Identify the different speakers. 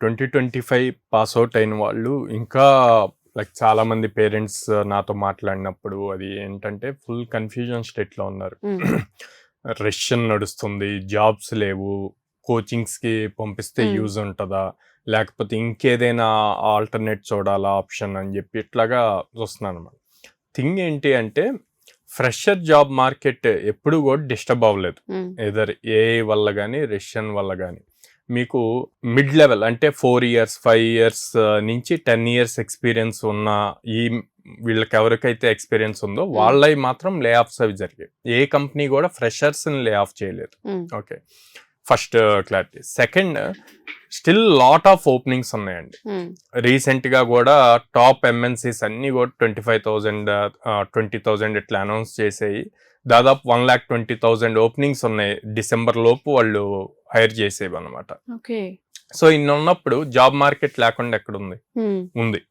Speaker 1: 2025 pass out అయిన వాళ్ళు ఇంకా లైక్ చాలా మంది పేరెంట్స్ నాతో మాట్లాడినప్పుడు అది ఏంటంటే ఫుల్ కన్ఫ్యూజన్ స్టేట్లో ఉన్నారు. రష్యన్ నడుస్తుంది, జాబ్స్ లేవు, కోచింగ్స్కి పంపిస్తే యూజ్ ఉంటుందా, లేకపోతే ఇంకేదైనా ఆల్టర్నేట్ చూడాలా ఆప్షన్ అని చెప్పి ఇట్లాగా చూస్తున్నాను అనమాట. థింగ్ ఏంటి అంటే ఫ్రెషర్ జాబ్ మార్కెట్ ఎప్పుడు కూడా డిస్టర్బ్ అవ్వలేదు, ఏదర్ ఏఐ వల్ల కానీ రష్యన్ వల్ల కానీ. మీకు మిడ్ లెవెల్ అంటే 4 years 5 years నుంచి 10 years ఎక్స్పీరియన్స్ ఉన్న ఈ వీళ్ళకి ఎవరికైతే ఎక్స్పీరియన్స్ ఉందో వాళ్ళవి మాత్రం లే ఆఫ్స్ అవి జరిగాయి. ఏ కంపెనీ కూడా ఫ్రెషర్స్ని లే ఆఫ్ చేయలేదు. Okay, first clarity. Second, still lot of openings ఉన్నాయండి. రీసెంట్గా కూడా టాప్ ఎంఎన్సీస్ అన్నీ కూడా 25,000 20,000 ఇట్లా అనౌన్స్ చేసేయి. దాదాపు 1,20,000 ఓపెనింగ్స్ ఉన్నాయి. డిసెంబర్ లోపు వాళ్ళు హైర్ చేసేవి అనమాట. సో ఇన్ని ఉన్నప్పుడు జాబ్ మార్కెట్ లేకుండా ఎక్కడ ఉంది?